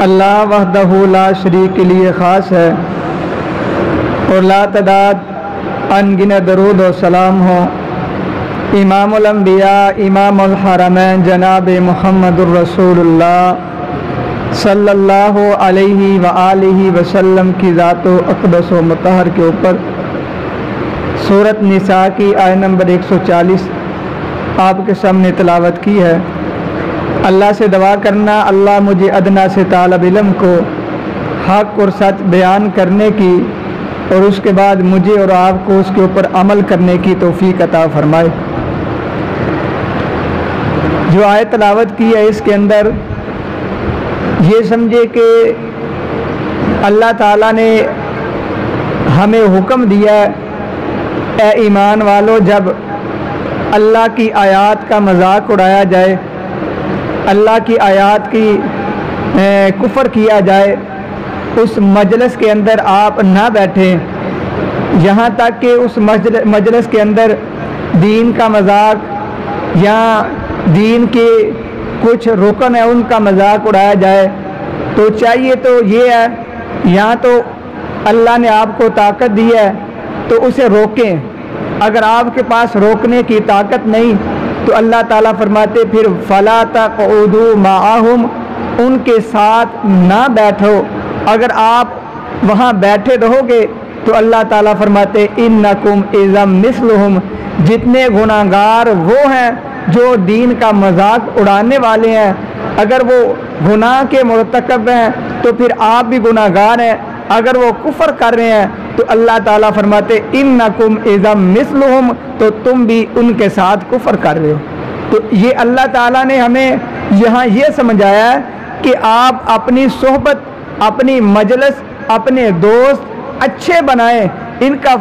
अल्लाह वहदहू ला शरीक के लिए ख़ास है और ला तदाद अनगिनत दरूद और सलाम हो इमामुल अंबिया इमामुल हरमैन जनाब मुहम्मदुर रसूलुल्लाह सल्लल्लाहु अलैहि व आलिहि वसल्लम की ज़ातो अक़दस व मुतहर के ऊपर सूरत निसा की आयत नंबर 140 आपके सामने तिलावत की है। अल्लाह से दुआ करना अल्लाह मुझे अदना से तालब इल्म को हक़ और सच बयान करने की और उसके बाद मुझे और आपको उसके ऊपर अमल करने की तौफीक अता फरमाए। जो आयत तिलावत की है इसके अंदर ये समझे कि अल्लाह ताला ने हमें हुक्म दिया, ए ईमान वालों, जब अल्लाह की आयात का मजाक उड़ाया जाए, अल्लाह की आयात की कुफर किया जाए, उस मजलिस के अंदर आप ना बैठें यहाँ तक कि उस मजलिस के अंदर दीन का मजाक या दीन के कुछ रुकन है उनका मजाक उड़ाया जाए। तो चाहिए तो ये है, यहाँ तो अल्लाह ने आपको ताकत दी है तो उसे रोकें। अगर आपके पास रोकने की ताकत नहीं तो अल्लाह ताला फरमाते फिर फला तक़उदू माअहुम, उनके साथ ना बैठो। अगर आप वहाँ बैठे रहोगे तो अल्लाह ताला फरमाते इन्नकुम इज़म मिस्लुहुम, जितने गुनाहगार वो हैं जो दीन का मजाक उड़ाने वाले हैं, अगर वो गुनाह के मुर्तकब हैं तो फिर आप भी गुनाहगार हैं। अगर वो कुफर कर रहे हैं तो अल्लाह ताला फरमाते इन्नकुम इज़म मिस्लुहुम, तो तुम भी उनके साथ कुफर कर रहे हो। तो ये अल्लाह ताला ने हमें यहाँ ये समझाया कि आप अपनी सोहबत, अपनी मजलिस, अपने दोस्त अच्छे बनाएं।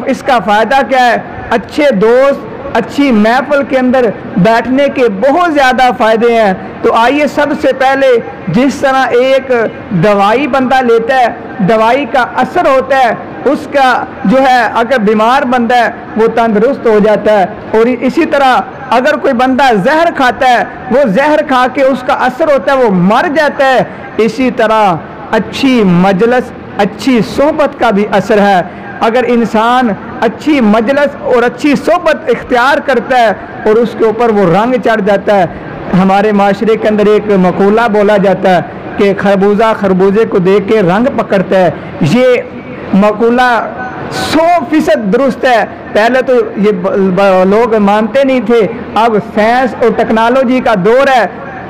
इसका फ़ायदा क्या है? अच्छे दोस्त, अच्छी महफिल के अंदर बैठने के बहुत ज़्यादा फ़ायदे हैं। तो आइए सबसे पहले, जिस तरह एक दवाई बंदा लेता है, दवाई का असर होता है, उसका जो है अगर बीमार बंदा है वो तंदुरुस्त हो जाता है, और इसी तरह अगर कोई बंदा जहर खाता है, वो जहर खा के उसका असर होता है, वो मर जाता है। इसी तरह अच्छी मजलिस, अच्छी सोहबत का भी असर है। अगर इंसान अच्छी मजलिस और अच्छी सोहबत इख्तियार करता है और उसके ऊपर वो रंग चढ़ जाता है। हमारे माशरे के अंदर एक मकूला बोला जाता है कि खरबूजा खरबूजे को देख के रंग पकड़ता है। ये मकूला 100% दुरुस्त है। पहले तो ये लोग मानते नहीं थे, अब साइंस और टेक्नोलॉजी का दौर है।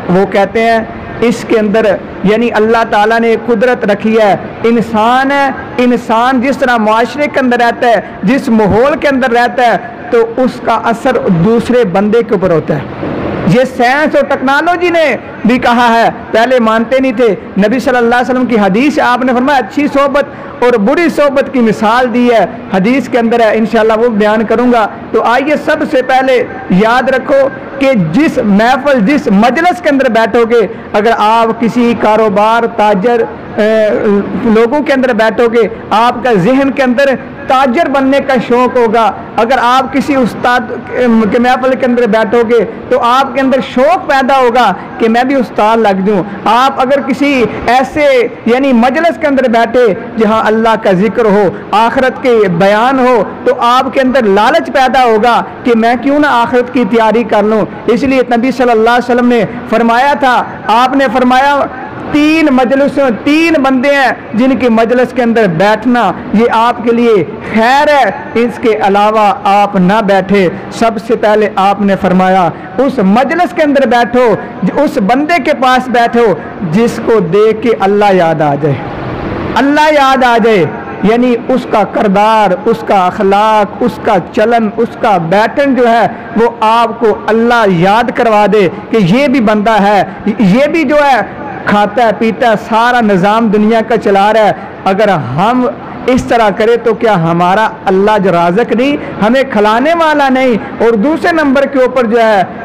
वो कहते हैं इसके अंदर यानी अल्लाह ताला ने कुदरत रखी है। इंसान है, इंसान जिस तरह माशरे के अंदर रहता है, जिस माहौल के अंदर रहता है, तो उसका असर दूसरे बंदे के ऊपर होता है। ये साइंस और टेक्नोलॉजी ने भी कहा है, पहले मानते नहीं थे। नबी सल्लल्लाहु अलैहि वसल्लम की हदीस आपने फरमाया अच्छी सोहबत और बुरी सोहबत की मिसाल दी है, हदीस के अंदर है, इंशाल्लाह वो बयान करूंगा। तो आइए सबसे पहले याद रखो कि जिस महफिल, जिस मजलिस के अंदर बैठोगे, अगर आप किसी कारोबार, ताजर लोगों के अंदर बैठोगे, आपका जहन के अंदर ताजर बनने का शौक़ होगा। अगर आप किसी उस्ताद के महफिल के अंदर बैठोगे तो आपके अंदर शौक़ पैदा होगा कि मैं भी उस्ताद लग जाऊँ। आप अगर किसी ऐसे यानी मजलिस के अंदर बैठे जहाँ अल्लाह का जिक्र हो, आखिरत के बयान हो, तो आपके अंदर लालच पैदा होगा कि मैं क्यों ना आखिरत की तैयारी कर लूँ। इसलिए नबी सल्लल्लाहु अलैहि वसल्लम ने फरमाया था, आपने फरमाया 3 मजलिसों, 3 बंदे हैं जिनकी मजलिस के अंदर बैठना ये आपके लिए खैर है, इसके अलावा आप ना बैठे। सबसे पहले आपने फरमाया उस मजलिस के अंदर बैठो, उस बंदे के पास बैठो जिसको देख के अल्लाह याद आ जाए, अल्लाह याद आ जाए। यानी उसका किरदार, उसका अखलाक, उसका चलन, उसका बैठन जो है वो आपको अल्लाह याद करवा दे कि ये भी बंदा है, ये भी जो है खाता है, पीता है, सारा निज़ाम दुनिया का चला रहा है। अगर हम इस तरह करें तो क्या हमारा अल्लाह जो राज़िक नहीं, हमें खिलाने वाला नहीं। और दूसरे नंबर के ऊपर जो है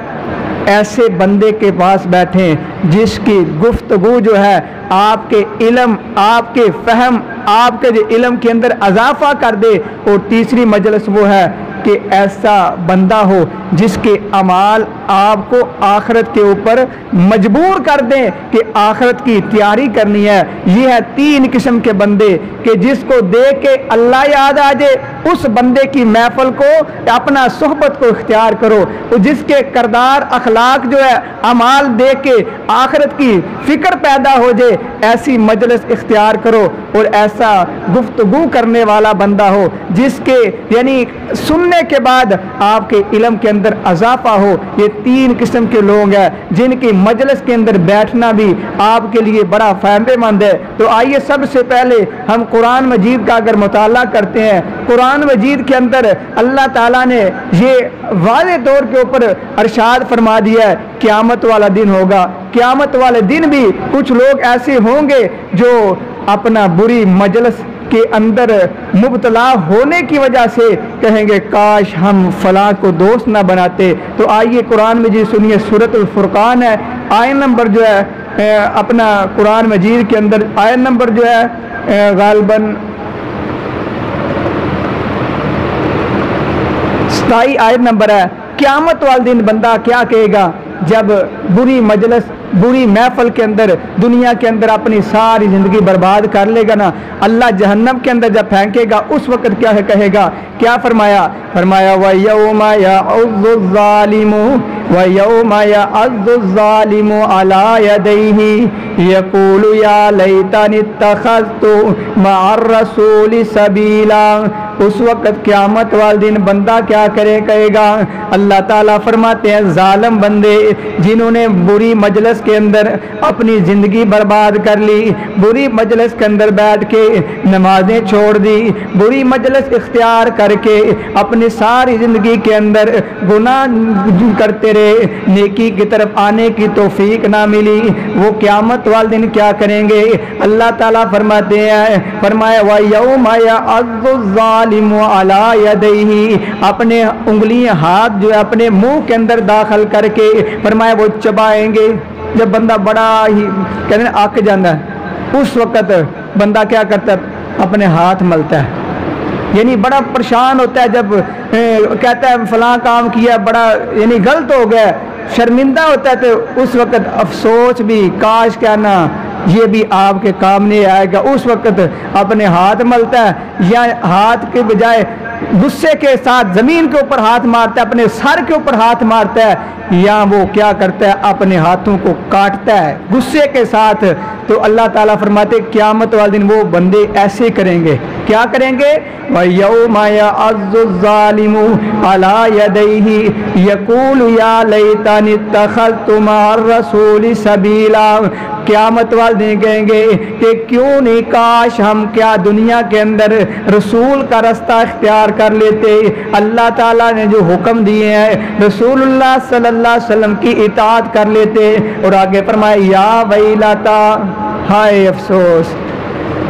ऐसे बंदे के पास बैठें जिसकी गुफ्तगू जो है आपके इल्म, आपके फहम, आपके जो इल्म के अंदर इजाफा कर दे। और तीसरी मजलिस वो है कि ऐसा बंदा हो जिसके अमाल आपको आखिरत के ऊपर मजबूर कर दें कि आखिरत की तैयारी करनी है। ये है 3 किस्म के बंदे कि जिसको देख के अल्लाह याद आ जाए, उस बंदे की महफिल को, अपना सोहबत को इख्तियार करो। तो जिसके करदार अखलाक जो है, अमाल देख के आखिरत की फिक्र पैदा हो जाए, ऐसी मजलिस इख्तियार करो। और ऐसा गुफ्तगू करने वाला बंदा हो जिसके यानी सुनने के बाद आपके इल्म के अंदर अजाफा हो। ये 3 किस्म के लोग हैं जिनकी मजलिस के अंदर बैठना भी आपके लिए बड़ा फायदेमंद है। तो आइए सबसे पहले हम कुरान मजीद का अगर मुताला करते हैं, कुरान मजीद के अंदर अल्लाह ताला ने ये वाज़े तौर के ऊपर अरशाद फरमा दिया है क़यामत वाला दिन होगा। क़यामत वाले दिन भी कुछ लोग ऐसे होंगे जो अपना बुरी मजलिस के अंदर मुब्तला होने की वजह से कहेंगे काश हम फलां को दोस्त ना बनाते। तो आइए कुरान मजीद सुनिए, सूरतुल फुरकान है, आयत नंबर जो है अपना कुरान मजीद के अंदर आयत नंबर जो है गालिबन 27 आयत नंबर है। क़यामत वाले दिन बंदा क्या कहेगा जब बुरी मजलिस, बुरी महफिल के अंदर, दुनिया के अंदर अपनी सारी ज़िंदगी बर्बाद कर लेगा ना, अल्लाह जहन्नम के अंदर जब फेंकेगा उस वक़्त क्या कहेगा? क्या फरमाया? फरमाया व यौमा यअज़्ज़ु ज़ालिमु व यौमा यअज़्ज़ु ज़ालिमु अला यदैहि यक़ूलु या लैतनी इत्तख़ज़्तु मअर रसूलि सबीला। उस वक़्त क़यामत वाले दिन बंदा क्या कहेगा? अल्लाह ताला फरमाते हैं जालिम बंदे जिन्होंने बुरी मजलिस के अंदर अपनी ज़िंदगी बर्बाद कर ली, बुरी मजलिस के अंदर बैठ के नमाजें छोड़ दी, बुरी मजलिस इख्तियार करके अपनी सारी ज़िंदगी के अंदर गुनाह करते रहे, नेकी की तरफ आने की तौफीक ना मिली, वो क़यामत वाले दिन क्या करेंगे? अल्लाह ताला फरमाते हैं, फरमाया व यौमा यअज़्ज़ु ज़ालिमु अला यदैहि, अपने उंगलियां हाथ जो है अपने मुंह के अंदर दाखिल करके फरमाया वो चबाएंगे। जब बंदा बड़ा ही कहते हैं अक जाता है, उस वक़्त बंदा क्या करता है? अपने हाथ मलता है, यानी बड़ा परेशान होता है। जब कहता है फलां काम किया बड़ा यानी गलत हो गया, शर्मिंदा होता है, तो उस वक़्त अफसोस भी काश क्या ना ये भी आपके काम नहीं आएगा। उस वक़्त अपने हाथ मलता है, या हाथ के बजाय गुस्से के साथ ज़मीन के ऊपर हाथ मारता है, अपने सर के ऊपर हाथ मारता है, या वो क्या करता है? अपने हाथों को काटता है गुस्से के साथ। तो अल्लाह ताला फरमाते क़यामत वाले दिन वो बंदे ऐसे करेंगे। क्या करेंगे? व यौमा यअज़्ज़ु ज़ालिमु अला यदैहि यक़ूलु या लैतनी इत्तख़ज़्तु मअर रसूलि सबीला। क़यामत वाले दिन कहेंगे कि क्यों नहीं काश हम क्या दुनिया के अंदर रसूल का रास्ता इख्तियार कर लेते, अल्लाह ताला ने जो हुक्म दिए हैं रसूलुल्लाह सल्लल्लाहु अलैहि वसल्लम की इताअत कर लेते। और आगे फरमाया या वैलता, हाय अफसोस।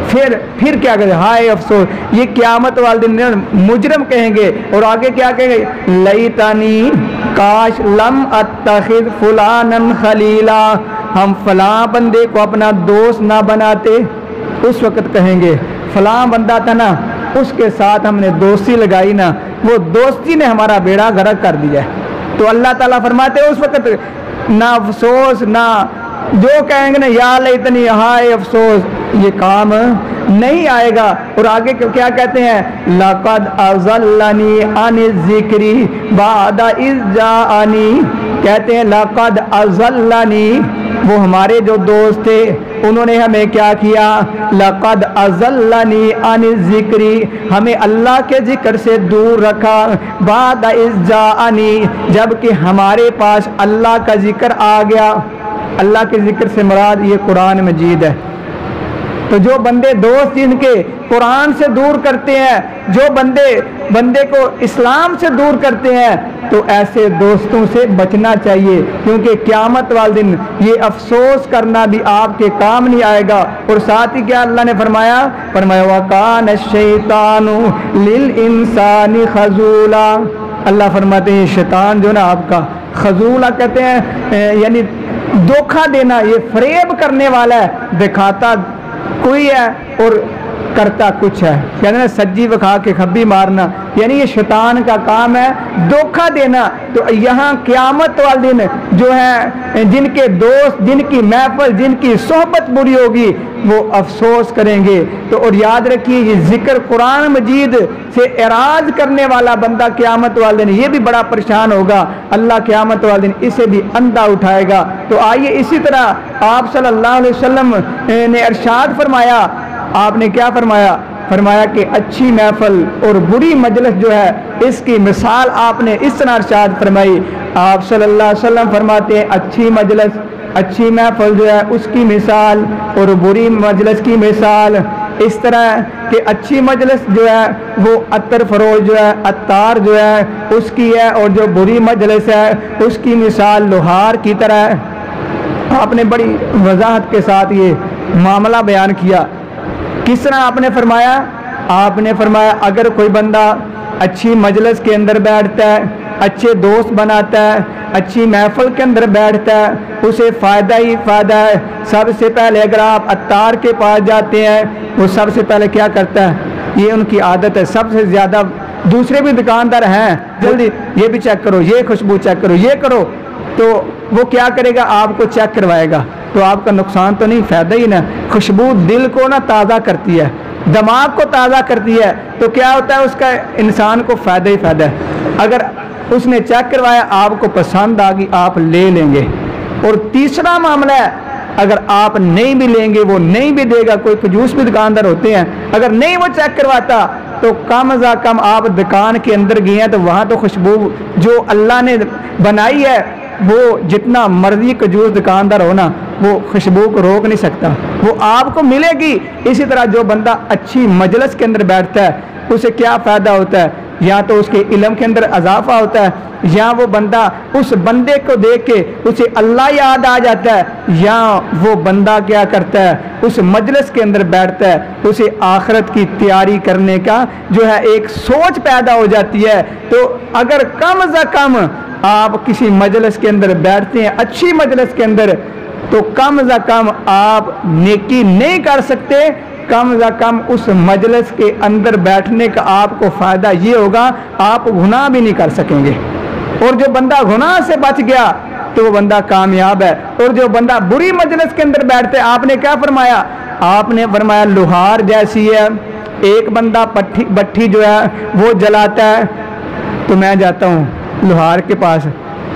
फिर क्या करें? हाय अफसोस। ये क़यामत वाले दिन मुजरम कहेंगे। और आगे क्या कहेंगे? लैतनी, काश लम अत्तखिज़ फुलानन खलीला, हम फलां बंदे को अपना दोस्त ना बनाते। उस वक़्त कहेंगे फलां बंदा था ना, उसके साथ हमने दोस्ती लगाई ना, वो दोस्ती ने हमारा बेड़ा गर्क कर दिया। तो अल्लाह ताला फरमाते उस वक़्त ना अफसोस, ना जो कहेंगे ना या लैतनी, हाय अफसोस, ये काम नहीं आएगा। और आगे क्या कहते हैं? लक़द अज़ल्लनी अन ज़िक्री बादा इज़ जाअनी, कहते हैं लक़द अज़ल्लनी, वो हमारे जो दोस्त थे उन्होंने हमें क्या किया? लक़द अज़ल्लनी अन ज़िक्री, हमें अल्लाह के ज़िक्र से दूर रखा। बादा इज़ जाअनी, जबकि हमारे पास अल्लाह का ज़िक्र आ गया। अल्लाह के ज़िक्र से मुराद ये कुरान मजीद है। तो जो बंदे दोस्त जिनके कुरान से दूर करते हैं, जो बंदे को इस्लाम से दूर करते हैं, तो ऐसे दोस्तों से बचना चाहिए, क्योंकि क़यामत वाले दिन ये अफसोस करना भी आपके काम नहीं आएगा। और साथ ही क्या अल्लाह ने फरमाया? फरमाया वकान शैतानु लिल इंसानी खजूला। अल्लाह फरमाते हैं शैतान जो ना आपका, खजूला कहते हैं यानी धोखा देना, ये फरेब करने वाला है, दिखाता कोई है और करता कुछ है। कहते ना सज्जी वखा के खब्बी मारना, यानी ये शैतान का काम है, धोखा देना। तो यहाँ क़यामत वाले दिन जो है जिनके दोस्त, जिनकी महफिल, जिनकी सोहबत बुरी होगी वो अफसोस करेंगे। तो और याद रखिए ये जिक्र कुरान मजीद से एराज करने वाला बंदा क़यामत वाले दिन ये भी बड़ा परेशान होगा। अल्लाह क़यामत वाले दिन इसे भी अंधा उठाएगा। तो आइए इसी तरह आप सल्लल्लाहु अलैहि वसल्लम ने इरशाद फरमाया, आपने क्या फरमाया? फरमाया कि अच्छी महफिल और बुरी मजलिस जो है इसकी मिसाल आपने इस तरह इरशाद फरमाई। आप सल्लल्लाहु अलैहि वसल्लम फरमाते हैं अच्छी मजलिस, अच्छी महफिल जो है उसकी मिसाल और बुरी मजलिस की मिसाल इस तरह कि अच्छी मजलिस जो है वो अतर फरोज जो है, अत्तार जो है उसकी है, और जो बुरी मजलिस है उसकी मिसाल लोहार की तरह है। आपने बड़ी वजाहत के साथ ये मामला बयान किया। किस तरह आपने फरमाया? आपने फरमाया अगर कोई बंदा अच्छी मजलिस के अंदर बैठता है, अच्छे दोस्त बनाता है, अच्छी महफिल के अंदर बैठता है, उसे फ़ायदा ही फ़ायदा है। सबसे पहले अगर आप अत्तार के पास जाते हैं वो सबसे पहले क्या करता है? ये उनकी आदत है। सबसे ज़्यादा दूसरे भी दुकानदार हैं, जल्दी ये भी चेक करो, ये खुशबू चेक करो, ये करो, तो वो क्या करेगा? आपको चेक करवाएगा। तो आपका नुकसान तो नहीं, फ़ायदा ही ना। खुशबू दिल को ना ताज़ा करती है, दिमाग को ताज़ा करती है, तो क्या होता है उसका इंसान को फ़ायदा ही फ़ायदा है। अगर उसने चेक करवाया, आपको पसंद आ गई, आप ले लेंगे। और तीसरा मामला है अगर आप नहीं भी लेंगे वो नहीं भी देगा। कोई कंजूस भी दुकानदार होते हैं, अगर नहीं वो चेक करवाता तो कम अज़ कम आप दुकान के अंदर गए हैं तो वहाँ तो खुशबू जो अल्लाह ने बनाई है वो जितना मर्जी कंजूस दुकानदार हो ना वो खुशबू को रोक नहीं सकता, वो आपको मिलेगी। इसी तरह जो बंदा अच्छी मजलिस के अंदर बैठता है उसे क्या फ़ायदा होता है? या तो उसके इल्म के अंदर इजाफा होता है, या वो बंदा उस बंदे को देख के उसे अल्लाह याद आ जाता है, या वो बंदा क्या करता है उस मजलिस के अंदर बैठता है उसे आखिरत की तैयारी करने का जो है एक सोच पैदा हो जाती है। तो अगर कम से कम आप किसी मजलिस के अंदर बैठते हैं, अच्छी मजलिस के अंदर, तो कम से कम आप नेकी नहीं कर सकते, कम से कम उस मजलिस के अंदर बैठने का आपको फ़ायदा ये होगा आप गुनाह भी नहीं कर सकेंगे। और जो बंदा गुनाह से बच गया तो वो बंदा कामयाब है। और जो बंदा बुरी मजलिस के अंदर बैठते, आपने क्या फरमाया? आपने फरमाया लोहार जैसी है। एक बंदा भट्ठी जो है वो जलाता है, तो मैं जाता हूँ लोहार के पास,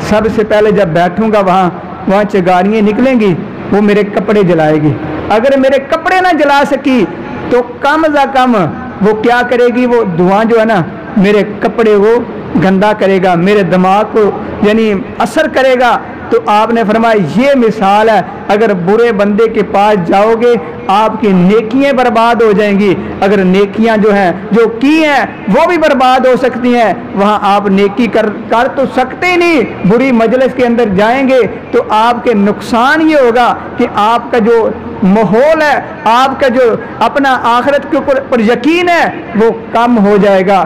सबसे पहले जब बैठूँगा वहाँ चिंगारियाँ निकलेंगी, वो मेरे कपड़े जलाएगी। अगर मेरे कपड़े ना जला सकी तो कम से कम वो क्या करेगी? वो धुआं जो है ना मेरे कपड़े वो गंदा करेगा, मेरे दिमाग को यानी असर करेगा। तो आपने फरमाया ये मिसाल है, अगर बुरे बंदे के पास जाओगे आपकी नेकियां बर्बाद हो जाएंगी। अगर नेकियां जो हैं जो की हैं वो भी बर्बाद हो सकती हैं, वहाँ आप नेकी कर तो सकते ही नहीं। बुरी मजलिस के अंदर जाएंगे तो आपके नुकसान ये होगा कि आपका जो माहौल है, आपका जो अपना आखिरत के ऊपर यकीन है वो कम हो जाएगा।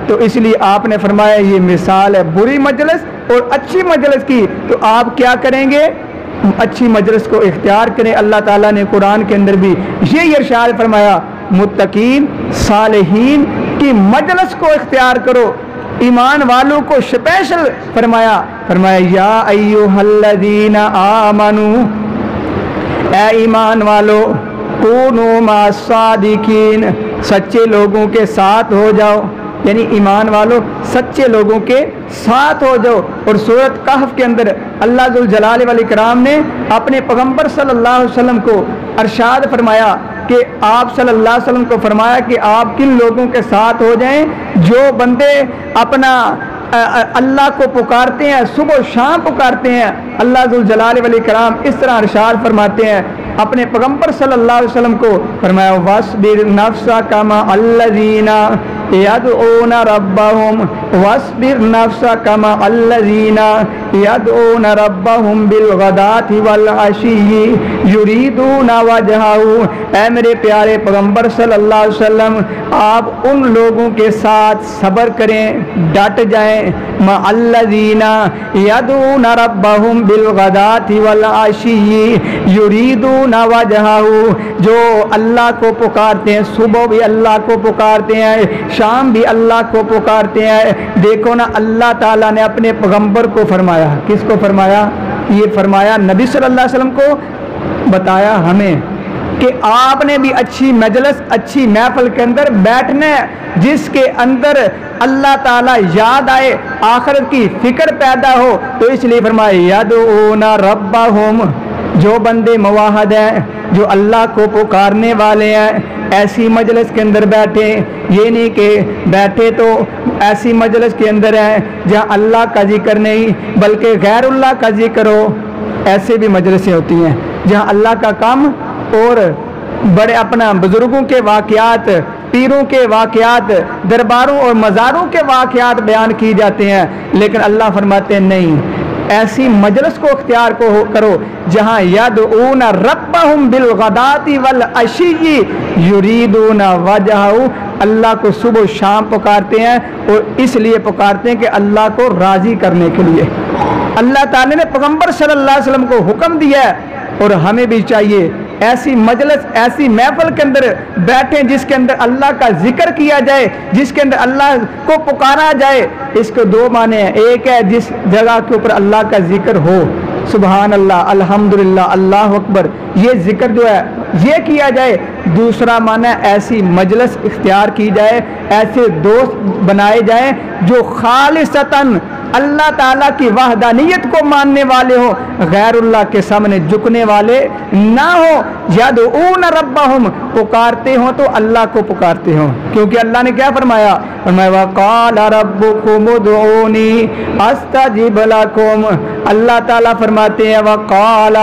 तो इसलिए आपने फरमाया ये मिसाल है बुरी मजलिस और अच्छी मजलिस की। तो आप क्या करेंगे? अच्छी मजलिस को इख्तियार करें। अल्लाह ताला ने कुरान के अंदर भी ये इरशाद फरमाया मुत्तकीन सालिहीन की मजलिस को इख्तियार करो। ईमान वालों को स्पेशल फरमाया या अय्युहल्लज़ीना आमनू, ए ईमान वालो कूनू मास्सादिकीन, सच्चे लोगों के साथ हो जाओ, यानी ईमान वालों सच्चे लोगों के साथ हो जाओ। और सूरत कहफ के अंदर अल्लाह जुल जलाल वल इकराम ने अपने पैगंबर सल्लल्लाहु अलैहि वसल्लम को अरशाद फरमाया कि आप सल्लल्लाहु अलैहि वसल्लम को फरमाया कि आप किन लोगों के साथ हो जाएं? जो बंदे अपना अल्लाह को पुकारते हैं, सुबह शाम पुकारते हैं। अल्लाह जुल जलाल वल इकराम इस तरह इरशाद फरमाते हैं अपने पैगंबर सल्लल्लाहु अलैहि वसल्लम को, फरमाया वस्बिर नफ्सा कमा अल्लज़ीना यदऊना रब्बहुम वस्बिर नफ्सका मअल्लज़ीना यदऊना रब्बहुम बिलगदाति वल अशी युरीदूना वजहहू। ऐ मेरे प्यारे पैगंबर सल्लल्लाहु अलैहि वसल्लम, आप उन लोगों के साथ सब्र करें, डट जाएं। मअल्लज़ीना यदऊना रब्बहुम बिलगदाति वल अशी युरीदूना वजहहू, जो अल्लाह को पुकारते हैं, सुबह भी अल्लाह को पुकारते हैं, शाम भी अल्लाह को पुकारते हैं। देखो ना, अल्लाह ताला ने अपने पैगंबर को फरमाया, किसको फरमाया? ये फरमाया नबी सल्लल्लाहु अलैहि वसल्लम को बताया हमें कि आपने भी अच्छी मजलिस, अच्छी महफिल के अंदर बैठना है जिसके अंदर अल्लाह ताला याद आए, आखिरत की फिक्र पैदा हो। तो इसलिए फरमाया यदऊना रब्बहुम, जो बंदे मुवाहिद हैं, जो अल्लाह को पुकारने वाले हैं, ऐसी मजलिस के अंदर बैठे। ये नहीं कि बैठे तो ऐसी मजलिस के अंदर हैं जहाँ अल्लाह का जिक्र नहीं बल्कि गैरुल्लाह का जिक्र हो। ऐसे भी मजलिसें होती हैं जहाँ अल्लाह का काम और बड़े अपना बुजुर्गों के वाक़यात, पीरों के वाक़यात, दरबारों और मज़ारों के वाक़यात बयान की जाते हैं। लेकिन अल्लाह फरमाते हैं नहीं, ऐसी मजलिस को इख्तियार करो जहाँ यदऊना रब्बहुम बिलगदाति वल अशी युरीदूना वजहहू, अल्लाह को सुबह शाम पुकारते हैं और इसलिए पुकारते हैं कि अल्लाह को राज़ी करने के लिए। अल्लाह ताला ने पैगंबर सल्लल्लाहु अलैहि वसल्लम को हुक्म दिया है और हमें भी चाहिए ऐसी मजलिस, ऐसी महफिल के अंदर बैठें जिसके अंदर अल्लाह का जिक्र किया जाए, जिसके अंदर अल्लाह को पुकारा जाए। इसके दो माने हैं, एक है जिस जगह के ऊपर अल्लाह का जिक्र हो, सुबहान अल्लाह, अल्हम्दुलिल्लाह, अल्लाह अकबर, ये जिक्र जो है ये किया जाए। दूसरा माना ऐसी मजलिस इख्तियार की जाए, ऐसे दोस्त बनाए जाएं जो खालिसतन अल्लाह ताला की वहदानियत को मानने वाले हो, गैरुल्लाह के सामने झुकने वाले ना हो। यदऊना रब्बहुम, पुकारते हो तो अल्लाह को पुकारते हो, क्योंकि अल्लाह ने क्या फरमाया? फरमाया वक़ाल रब्बुकुम उदऊनी अस्तजिब लकुम। अल्लाह ताला फरमाते हैं वक़ाल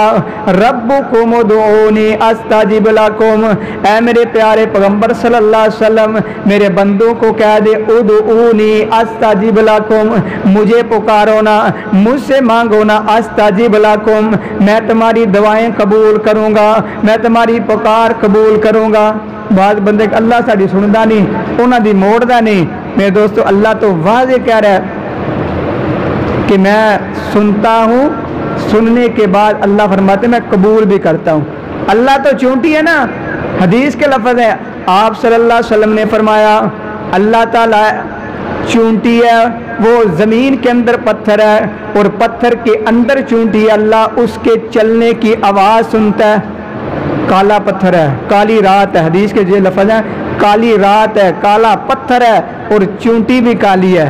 रब्बुकुम उदऊनी अस्तजिब लकुम। ऐ मेरे प्यारे पैगंबर सल्लल्लाहु अलैहि वसल्लम, मेरे बंदों को कह दे उदऊनी अस्तजिब लकुम, मुझे पुकारो ना, मुझसे मांगो ना, अस्तजिब लकुम, मैं तुम्हारी दुआएं कबूल करूंगा, मैं तुम्हारी पुकार कबूल करूंगा। बाद बंदे अल्लाह साड़ी सुनता नहीं, उन्हों की मोड़ता नहीं। मेरे दोस्तों, अल्लाह तो वाज़े कह रहा है कि मैं सुनता हूँ, सुनने के बाद अल्लाह फरमाते मैं कबूल भी करता हूँ। अल्लाह तो चूंटी है ना, हदीस के लफ्ज़ है, आप सल्लल्लाहु अलैहि वसल्लम ने फरमाया अल्लाह ताला चूंटी है, वो ज़मीन के अंदर पत्थर है और पत्थर के अंदर चूंटी है। अल्लाह उसके चलने की आवाज़ सुनता है। काला पत्थर है, काली रात है, हदीस के जो लफ्ज़ है, काली रात है, काला पत्थर है और चूंटी भी काली है।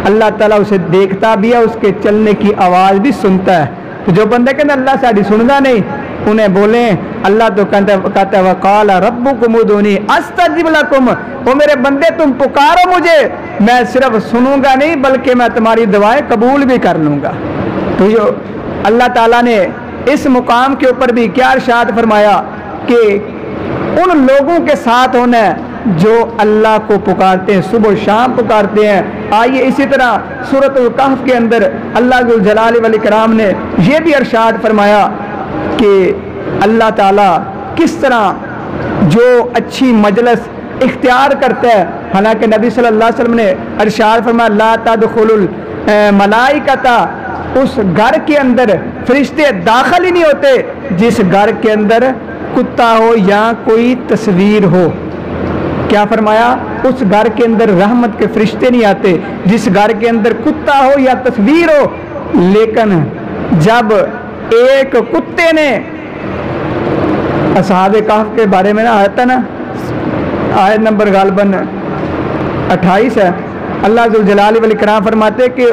अल्लाह ताला उसे देखता भी है, उसके चलने की आवाज़ भी सुनता है। तो जो बंदे कहते अल्लाह साड़ी सुनता नहीं, उन्हें बोले अल्लाह तो कहता है वक़ाल रब्बुकुम उदऊनी अस्तजिब लकुम, वो मेरे बंदे तुम पुकारो मुझे, मैं सिर्फ सुनूंगा नहीं बल्कि मैं तुम्हारी दुआएं कबूल भी कर लूँगा। तो जो अल्लाह ताला ने इस मुकाम के ऊपर भी क्या इरशाद फरमाया कि उन लोगों के साथ होना है जो अल्लाह को पुकारते हैं, सुबह शाम पुकारते हैं। आइए इसी तरह सूरतुल कहफ के अंदर अल्लाह जुल जलाल वल इकराम ने यह भी इरशाद फरमाया कि अल्लाह ताला किस तरह जो अच्छी मजलिस इख्तियार करता है। हालांकि नबी सल्लल्लाहु अलैहि वसल्लम ने इरशाद फरमाया ला तदखुलुल मलाइकता, उस घर के अंदर फरिश्ते दाखिल ही नहीं होते जिस घर के अंदर कुत्ता हो या कोई तस्वीर हो। क्या फरमाया? उस घर के अंदर रहमत के फरिश्ते नहीं आते जिस घर के अंदर कुत्ता हो या तस्वीर हो। लेकिन जब एक कुत्ते ने, असहाबे कहफ के बारे में ना आता ना, आयत नंबर गालबन 28 है, अल्लाह जुल जलाल वल इकराम फरमाते कि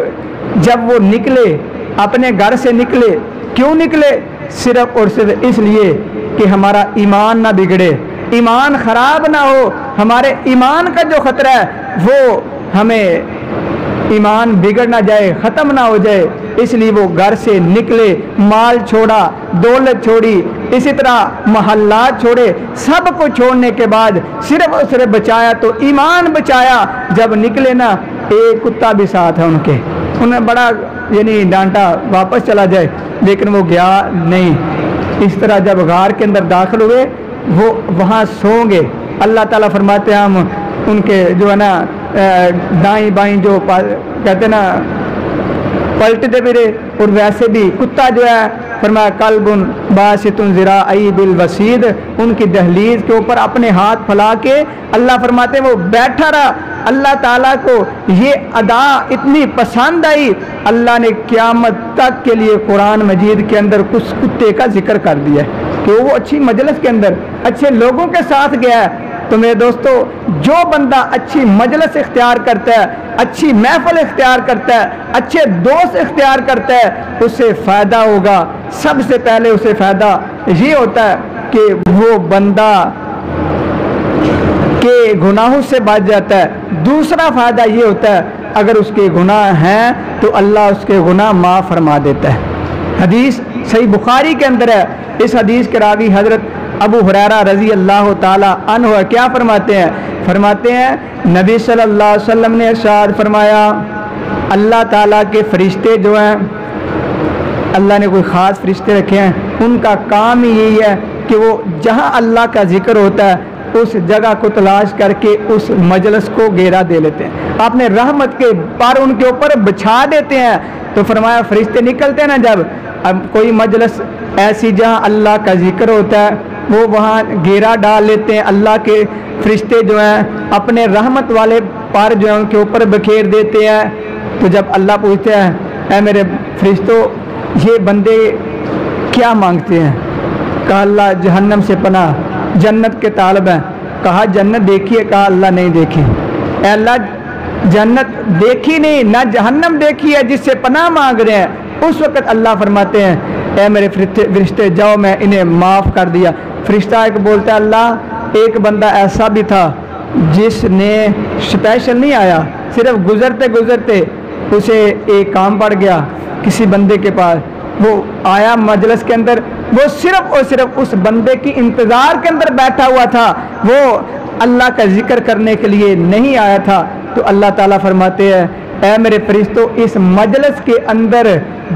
जब वो निकले, अपने घर से निकले, क्यों निकले? सिर्फ और सिर्फ इसलिए कि हमारा ईमान ना बिगड़े, ईमान ख़राब ना हो, हमारे ईमान का जो ख़तरा है वो हमें ईमान बिगड़ ना जाए, ख़त्म ना हो जाए, इसलिए वो घर से निकले, माल छोड़ा, दौलत छोड़ी, इसी तरह महल्लात छोड़े, सब को छोड़ने के बाद सिर्फ और सिर्फ बचाया तो ईमान बचाया। जब निकले ना, एक कुत्ता भी साथ है उनके, उन्हें बड़ा यानी डांटा वापस चला जाए, लेकिन वो गया नहीं। इस तरह जब गार के अंदर दाखिल हुए, वो वहाँ सोंगे। अल्लाह ताला फरमाते हैं हम उनके जो है ना दाई बाई जो कहते ना पलटते फिरे, और वैसे भी कुत्ता जो है फरमाया कल्बुन बासितुन ज़िराई बिल वसीद, उनकी दहलीज के ऊपर अपने हाथ फैला के अल्लाह फरमाते हैं वो बैठा रहा। अल्लाह ताला को ये अदा इतनी पसंद आई, अल्लाह ने क़यामत तक के लिए कुरान मजीद के अंदर कुछ कुत्ते का जिक्र कर दिया कि वो अच्छी मजलिस के अंदर अच्छे लोगों के साथ गया है। तो मेरे दोस्तों, जो बंदा अच्छी मजलिस इख्तियार करता है, अच्छी महफिल इख्तियार करता है, अच्छे दोस्त इख्तियार करता है, उससे फ़ायदा होगा। सबसे पहले उसे फ़ायदा ये होता है कि वो बंदा के गुनाहों से बच जाता है। दूसरा फ़ायदा ये होता है अगर उसके गुनाह हैं तो अल्लाह उसके गुनाह माफ़ फरमा देता है। हदीस सही बुखारी के अंदर है। इस हदीस के रावी हज़रत अबू हुरैरा रज़ी अल्लाह ताला अन्हु क्या फरमाते हैं नबी सल्लल्लाहु अलैहि वसल्लम ने इरशाद फरमाया, अल्लाह ताला के फरिश्ते जो हैं, अल्लाह ने कोई ख़ास फरिश्ते रखे हैं, उनका काम ही यही है कि वो जहाँ अल्लाह का जिक्र होता है उस जगह को तलाश करके उस मजलिस को घेरा दे लेते हैं, अपने रहमत के पर उनके ऊपर बिछा देते हैं। तो फरमाया फरिश्ते निकलते हैं ना, जब अब कोई मजलिस ऐसी जहाँ अल्लाह का जिक्र होता है वो वहाँ घेरा डाल लेते हैं। अल्लाह के फरिश्ते जो हैं अपने रहमत वाले पर जो है उनके ऊपर बखेर देते हैं। तो जब अल्लाह पूछते हैं, ऐ मेरे फरिश्तों ये बंदे क्या मांगते हैं? कहा अल्लाह जहन्नम से पनाह, जन्नत के तालब हैं। कहा जन्नत देखी है? कहा अल्लाह नहीं देखी। अल्लाह जन्नत देखी नहीं, ना जहन्नम देखी है जिससे पनाह मांग रहे हैं। उस वक़्त अल्लाह फरमाते हैं, ऐ मेरे फरिश्ते जाओ मैं इन्हें माफ़ कर दिया। फरिश्ता एक बोलता है, अल्लाह एक बंदा ऐसा भी था जिसने स्पेशल नहीं आया, सिर्फ गुज़रते गुज़रते उसे एक काम पड़ गया किसी बंदे के पास, वो आया मजलिस के अंदर, वो सिर्फ और सिर्फ उस बंदे की इंतज़ार के अंदर बैठा हुआ था, वो अल्लाह का जिक्र करने के लिए नहीं आया था। तो अल्लाह ताला फरमाते हैं, ऐ मेरे फरिश्तों इस मजलिस के अंदर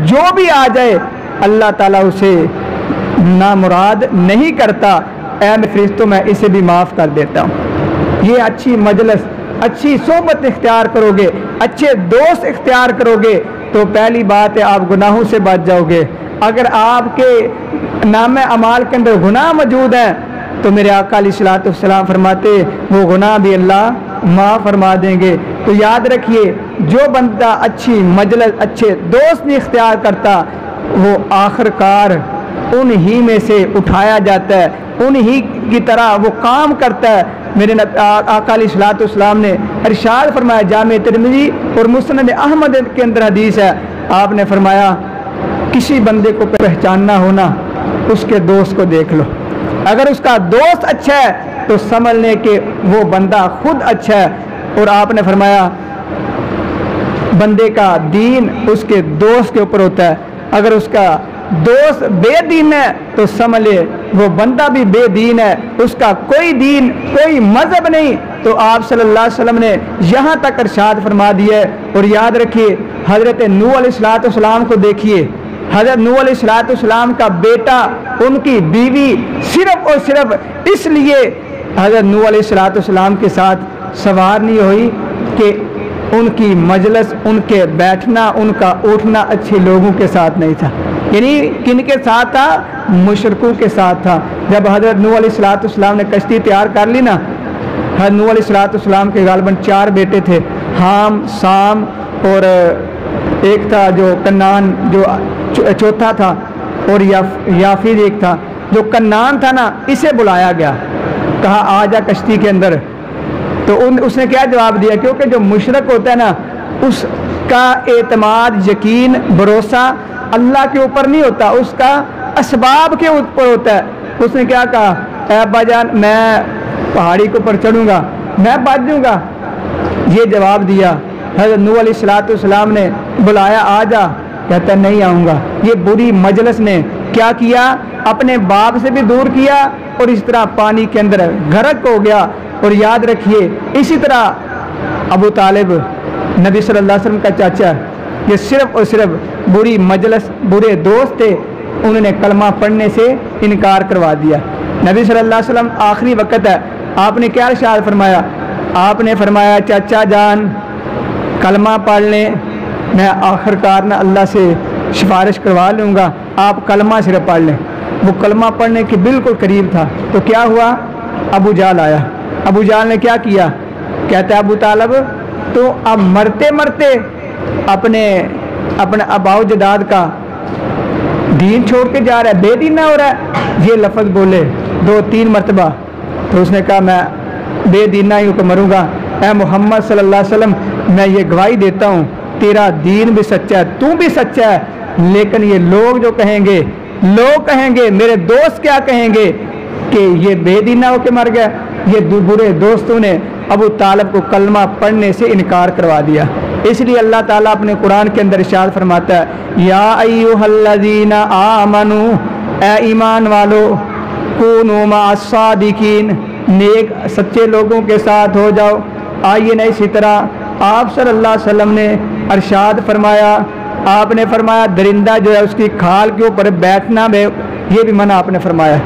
जो भी आ जाए अल्लाह ताला उसे नामुराद नहीं करता। ऐ मेरे फरिश्तों मैं इसे भी माफ़ कर देता हूँ। ये अच्छी मजलिस, अच्छी सोबत इख्तियार करोगे, अच्छे दोस्त इख्तियार करोगे तो पहली बात है आप गुनाहों से बच जाओगे। अगर आपके नामे अमाल के अंदर गुनाह मौजूद हैं तो मेरे आका अलैहिस्सलातु वस्सलाम फरमाते वो गुनाह भी अल्लाह माफ़ फरमा देंगे। तो याद रखिए, जो बंदा अच्छी मजलिस, अच्छे दोस्त नहीं इख्तियार करता वो आखिरकार उन्हीं में से उठाया जाता है, उन्हीं की तरह वो काम करता है। मेरे आका अलैहिस्सलातु वस्सलाम ने इरशाद फरमाया, जामे तिरमिज़ी और मुस्नद अहमद के अंदर हदीस है, आपने फरमाया किसी बंदे को पहचानना हो ना, उसके दोस्त को देख लो। अगर उसका दोस्त अच्छा है तो समझ लें कि वो बंदा खुद अच्छा है। और आपने फरमाया बंदे का दीन उसके दोस्त के ऊपर होता है। अगर उसका दोस्त बेदीन है तो समझ ले वो बंदा भी बेदीन है, उसका कोई दीन कोई मजहब नहीं। तो आप सल्लल्लाहु अलैहि वसल्लम ने यहाँ तक इरशाद फरमा दिया है। और याद रखिए, हज़रत नूह अलैहिस्सलाम को देखिए, हज़रत नूह अलैहिस्सलाम का बेटा, उनकी बीवी सिर्फ और सिर्फ इसलिए हज़रत नूह अलैहिस्सलाम के साथ सवार नहीं हुई कि उनकी मजलिस, उनके बैठना, उनका उठना अच्छे लोगों के साथ नहीं था। यानी किन के साथ था? मुशरिकों के साथ था। जब हज़रत नूह अलैहिस्सलाम ने कश्ती तैयार कर ली ना, हज़रत नूह अलैहिस्सलाम के गालबन 4 बेटे थे, हाम, साम और एक था जो कन्नान, जो चौथा था, और याफीद एक था। जो कन्नान था ना, इसे बुलाया गया, कहा आ जा कश्ती के अंदर। तो उसने क्या जवाब दिया? क्योंकि जो मुशरिक होता है ना, उसका एतमाद, यकीन, भरोसा अल्लाह के ऊपर नहीं होता, उसका असबाब के ऊपर होता है। उसने क्या कहा? ऐ अब्बाजान, मैं पहाड़ी के ऊपर चढ़ूँगा, मैं बच जाऊँगा। ये जवाब दिया। हज़रत नूह अलैहिस्सलाम ने बुलाया, आ जा। कहता नहीं आऊँगा। ये बुरी मजलिस ने क्या किया, अपने बाप से भी दूर किया और इस तरह पानी के अंदर गर्क हो गया। और याद रखिए इसी तरह अबू तालिब नबी सल्लल्लाहु अलैहि वसल्लम का चाचा, ये सिर्फ और सिर्फ बुरी मजलिस, बुरे दोस्त थे, उन्होंने कलमा पढ़ने से इनकार करवा दिया। नबी सल्लल्लाहु अलैहि वसल्लम आखिरी वक्त है, आपने क्या इरशाद फरमाया, आपने फरमाया चाचा जान कलमा पढ़ लें, मैं आखिरकार ना अल्लाह से सिफारिश करवा लूँगा, आप कलमा सिर्फ पढ़ लें। वो कलमा पढ़ने के बिल्कुल करीब था तो क्या हुआ, अबू जाल आया। अबू जाल ने क्या किया, कहता है अबू तालिब तो अब मरते मरते अपने अबाउ जदाद का दीन छोड़ के जा रहा है, बेदीना हो रहा है। ये लफ्ज़ बोले 2-3 मरतबा तो उसने कहा मैं बेदीना ही होकर मरूँगा। ऐ मोहम्मद सल्लल्लाहु अलैहि वसल्लम मैं ये गवाही देता हूँ तेरा दीन भी सच्चा है, तू भी सच्चा है, लेकिन ये लोग जो कहेंगे, लोग कहेंगे, मेरे दोस्त क्या कहेंगे कि ये बेदीना होकर मर गया। ये बुरे दोस्तों ने अबू तालिब को कलमा पढ़ने से इनकार करवा दिया। इसलिए अल्लाह ताला अपने कुरान के अंदर इरशाद फरमाता है, या अय्युहल्लज़ीना आमनू, ए ईमान वालो, कूनू मअस-सादिकीन, नेक सच्चे लोगों के साथ हो जाओ। आइए ना इसी तरह आप सल्लल्लाहु अलैहि वसल्लम ने इरशाद फरमाया, आपने फरमाया दरिंदा जो है उसकी खाल के ऊपर बैठना में ये भी मना आपने फरमाया।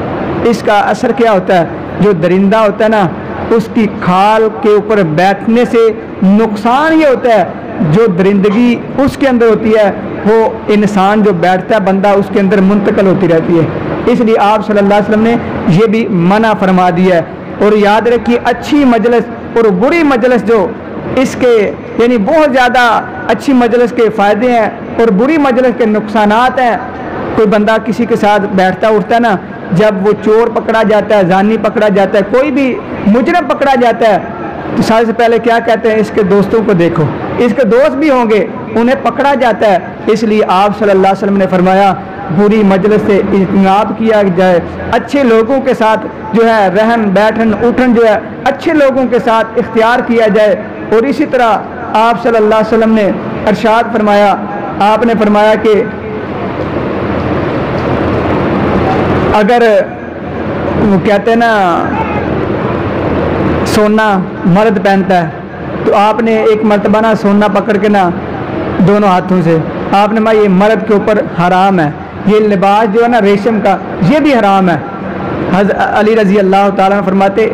इसका असर क्या होता है, जो दरिंदा होता है ना उसकी खाल के ऊपर बैठने से नुकसान ये होता है, जो दरिंदगी उसके अंदर होती है वो इंसान जो बैठता है बंदा उसके अंदर मुंतकिल होती रहती है। इसलिए आप सल्लल्लाहु अलैहि वसल्लम ने ये भी मना फरमा दिया है। और याद रखिए अच्छी मजलिस और बुरी मजलिस जो इसके यानी बहुत ज़्यादा अच्छी मजलिस के फ़ायदे हैं और बुरी मजलिस के नुकसानात हैं। कोई बंदा किसी के साथ बैठता उठता ना, जब वो चोर पकड़ा जाता है, जानी पकड़ा जाता है, कोई भी मुजरिम पकड़ा जाता है तो सबसे पहले क्या कहते हैं, इसके दोस्तों को देखो, इसके दोस्त भी होंगे, उन्हें पकड़ा जाता है। इसलिए आप सल्लल्लाहु अलैहि वसल्लम ने फरमाया बुरी मजलिस से इज्तनाब किया जाए, अच्छे लोगों के साथ जो है रहन बैठन उठन जो है अच्छे लोगों के साथ इख्तियार किया जाए। और इसी तरह आप सल्लल्लाहु अलैहि वसल्लम ने इरशाद फरमाया, आपने फरमाया कि अगर वो कहते हैं ना सोना मर्द पहनता है तो आपने एक मर्तबा ना सोना पकड़ के ना दोनों हाथों से आपने माँ ये मर्द के ऊपर हराम है, ये लिबास जो है ना रेशम का ये भी हराम है। अली रज़ी अल्लाह ताला फरमाते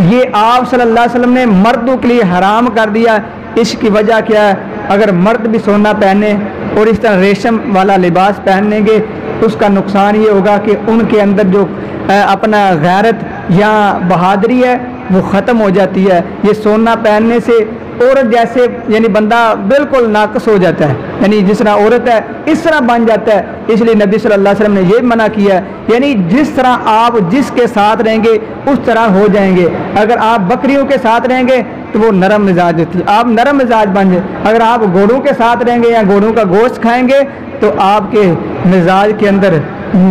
ये आप सल्लल्लाहु अलैहि वसल्लम ने मर्दों के लिए हराम कर दिया। इसकी वजह क्या है, अगर मर्द भी सोना पहने और इस तरह रेशम वाला लिबास पहनेंगे उसका नुकसान ये होगा कि उनके अंदर जो अपना गैरत या बहादुरी है वो ख़त्म हो जाती है। ये सोना पहनने से औरत जैसे यानी बंदा बिल्कुल नाकस हो जाता है, यानी जिस तरह औरत है इस तरह बन जाता है। इसलिए नबी सल्लल्लाहु अलैहि वसल्लम ने ये मना किया है, यानी जिस तरह आप जिसके साथ रहेंगे उस तरह हो जाएंगे। अगर आप बकरियों के साथ रहेंगे तो वो नरम मिजाज होती है, आप नरम मिजाज बन जाए। अगर आप घोड़ों के साथ रहेंगे या घोड़ों का गोश्त खाएंगे तो आपके मिजाज के अंदर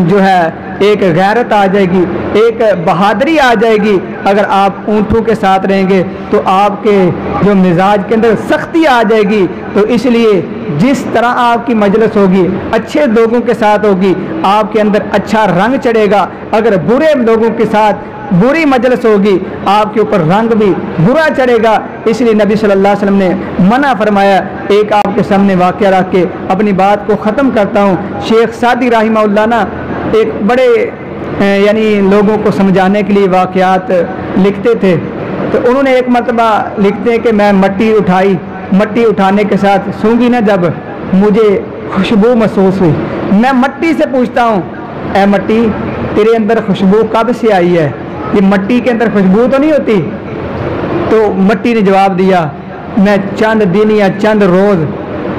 जो है एक गैरत आ जाएगी, एक बहादुरी आ जाएगी। अगर आप ऊँटों के साथ रहेंगे तो आपके जो मिजाज के अंदर सख्ती आ जाएगी। तो इसलिए जिस तरह आपकी मजलिस होगी अच्छे लोगों के साथ होगी आपके अंदर अच्छा रंग चढ़ेगा। अगर बुरे लोगों के साथ बुरी मजलिस होगी आपके ऊपर रंग भी बुरा चढ़ेगा। इसलिए नबी सल्लल्लाहु अलैहि वसल्लम ने मना फरमाया। एक आपके सामने वाक़या रख के अपनी बात को ख़त्म करता हूँ। शेख सादी रहमहुल्लाह ना एक बड़े यानी लोगों को समझाने के लिए वाक़यात लिखते थे। तो उन्होंने एक मरतबा लिखते हैं कि मैं मट्टी उठाई, मट्टी उठाने के साथ सूंघी ना जब मुझे खुशबू महसूस हुई। मैं मट्टी से पूछता हूँ, ऐ मट्टी तेरे अंदर खुशबू कब से आई है, ये मट्टी के अंदर खुशबू तो नहीं होती? तो मट्टी ने जवाब दिया, मैं चंद दिन या चंद रोज़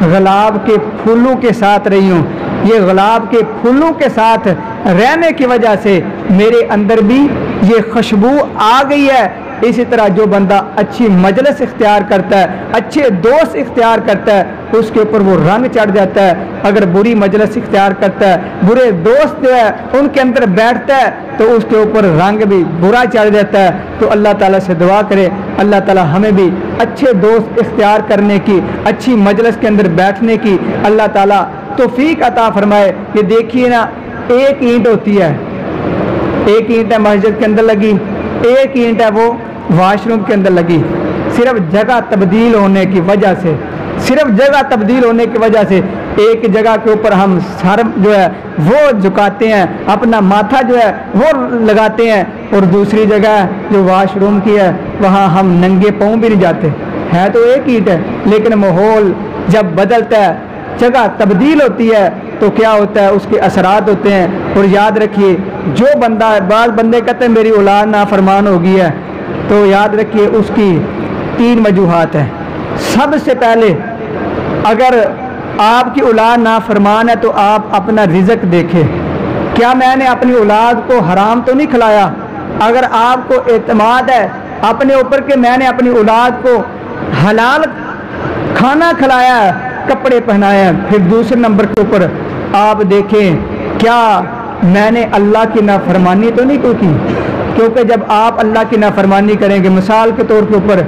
गुलाब के फूलों के साथ रही हूँ। ये गुलाब के फूलों के साथ रहने की वजह से मेरे अंदर भी ये खुशबू आ गई है। इसी तरह जो बंदा अच्छी मजलिस इख्तियार करता है, अच्छे दोस्त इख्तियार करता है, उसके ऊपर वो रंग चढ़ जाता है। अगर बुरी मजलिस इख्तियार करता है, बुरे दोस्त जो है उनके अंदर बैठता है तो उसके ऊपर रंग भी बुरा चढ़ जाता है। तो अल्लाह ताला से दुआ करें, अल्लाह ताला हमें भी अच्छे दोस्त इख्तियार करने की, अच्छी मजलिस के अंदर बैठने की अल्लाह ताला तौफीक अता फरमाए। ये देखिए ना, एक ईंट होती है, एक ईंट है मस्जिद के अंदर लगी, एक ईंट है वो वाशरूम के अंदर लगी। सिर्फ जगह तब्दील होने की वजह से, सिर्फ जगह तब्दील होने की वजह से एक जगह के ऊपर हम सर जो है वो झुकाते हैं, अपना माथा जो है वो लगाते हैं, और दूसरी जगह जो वाशरूम की है वहाँ हम नंगे पाँव भी नहीं जाते। है तो एक ईंट है, लेकिन माहौल जब बदलता है, जगह तब्दील होती है, तो क्या होता है, उसके असरात होते हैं। और याद रखिए, जो बंदा, बाज़ बंदे कहते हैं मेरी औलाद नाफरमान हो गई है, तो याद रखिए उसकी 3 वजूहात हैं। सबसे पहले, अगर आपकी औलाद नाफरमान है तो आप अपना रिज़्क देखें, क्या मैंने अपनी औलाद को हराम तो नहीं खिलाया। अगर आपको एतमाद है अपने ऊपर कि मैंने अपनी औलाद को हलाल खाना खिलाया है, कपड़े पहनाए हैं, फिर दूसरे नंबर के ऊपर आप देखें क्या मैंने अल्लाह की नाफरमानी तो नहीं की। क्योंकि जब आप अल्लाह की नाफरमानी करेंगे, मिसाल के तौर के ऊपर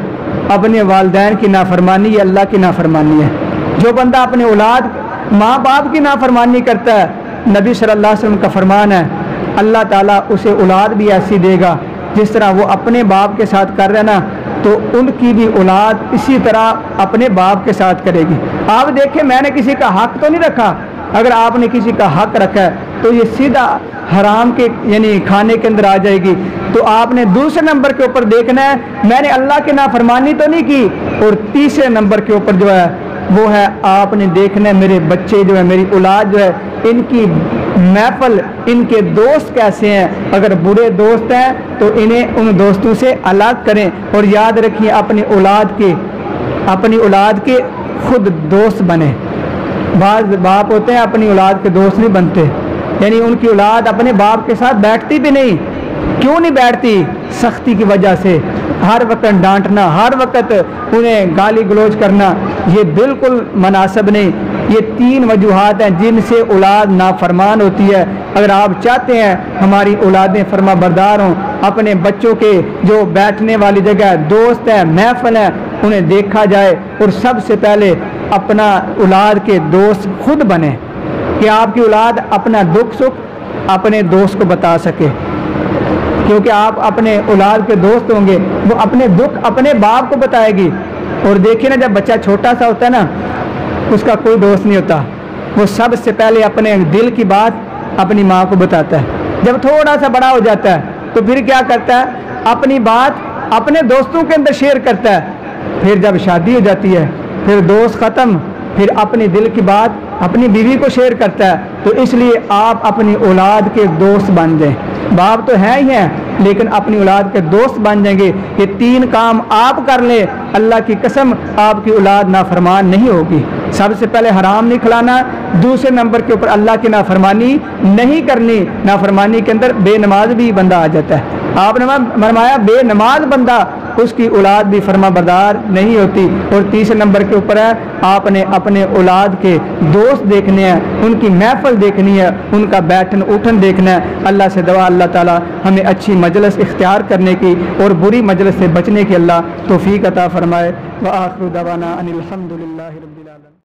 अपने वालिदैन की नाफरमानी, ये अल्लाह की नाफरमानी है। जो बंदा अपने औलाद माँ बाप की नाफरमानी करता है, नबी सल्लल्लाहु अलैहि वसल्लम का फरमान है, अल्लाह ताला उसे औलाद भी ऐसी देगा जिस तरह वो अपने बाप के साथ कर रहे ना, तो उनकी भी औलाद इसी तरह अपने बाप के साथ करेगी। आप देखें, मैंने किसी का हक तो नहीं रखा। अगर आपने किसी का हक रखा है तो ये सीधा हराम के यानी खाने के अंदर आ जाएगी। तो आपने दूसरे नंबर के ऊपर देखना है, मैंने अल्लाह की नाफरमानी तो नहीं की। और तीसरे नंबर के ऊपर जो है वो है, आपने देखना है मेरे बच्चे जो है, मेरी औलाद जो है, इनकी महफल, इनके दोस्त कैसे हैं। अगर बुरे दोस्त हैं तो इन्हें उन दोस्तों से अलग करें। और याद रखिए, अपनी औलाद के खुद दोस्त बने। बाज़ बाप होते हैं अपनी औलाद के दोस्त नहीं बनते, यानी उनकी औलाद अपने बाप के साथ बैठती भी नहीं। क्यों नहीं बैठती? सख्ती की वजह से। हर वक्त डांटना, हर वक्त उन्हें गाली गलौज करना, ये बिल्कुल मुनासिब नहीं। ये 3 वजूहात हैं जिनसे औलाद नाफरमान होती है। अगर आप चाहते हैं हमारी औलादें फरमा बरदार हों, अपने बच्चों के जो बैठने वाली जगह दोस्त हैं, महफल है, उन्हें देखा जाए। और सबसे पहले अपना औलाद के दोस्त खुद बने, कि आपकी औलाद अपना दुख सुख अपने दोस्त को बता सके। क्योंकि आप अपने औलाद के दोस्त होंगे, वो अपने दुख अपने बाप को बताएगी। और देखिए ना, जब बच्चा छोटा सा होता है ना, उसका कोई दोस्त नहीं होता, वो सबसे पहले अपने दिल की बात अपनी माँ को बताता है। जब थोड़ा सा बड़ा हो जाता है तो फिर क्या करता है, अपनी बात अपने दोस्तों के अंदर शेयर करता है। फिर जब शादी हो जाती है, फिर दोस्त ख़त्म, फिर अपने दिल की बात अपनी बीवी को शेयर करता है। तो इसलिए आप अपनी औलाद के दोस्त बन जाएं। बाप तो है ही हैं, लेकिन अपनी औलाद के दोस्त बन जाएंगे। ये 3 काम आप कर लें, अल्लाह की कसम आपकी औलाद नाफरमान नहीं होगी। सबसे पहले हराम नहीं खिलाना, दूसरे नंबर के ऊपर अल्लाह की नाफरमानी नहीं करनी। नाफरमानी के अंदर बेनमाज भी बंदा आ जाता है। आपने फरमाया बेनमाज बंदा, उसकी औलाद भी फरमा बरदार नहीं होती। और तीसरे नंबर के ऊपर है, आपने अपने औलाद के दोस्त देखने हैं, उनकी महफल देखनी है, उनका बैठन उठन देखना है। अल्लाह से दुआ, अल्लाह ताला हमें अच्छी मजलिस इख्तियार करने की और बुरी मजलिस से बचने की अल्लाह तौफीक अता फरमाए। व आखिरु दवाना अनिल हम्दुलिल्लाहि रब्बिल आलमीन।